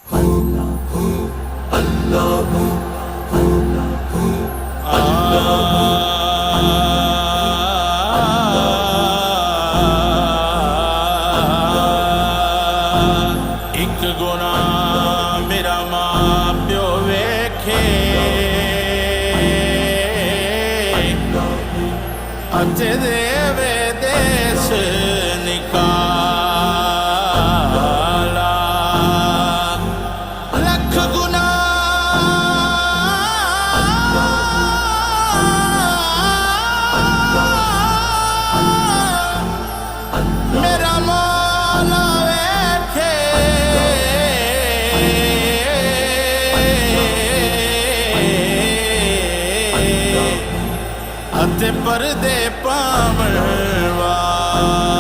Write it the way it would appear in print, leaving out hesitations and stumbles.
ایک گناہ میرا ماں پیو ویکھے اج دے دیس نکالا لکھ گناہ میرا مولا ویکھے اتے پردے پاون والا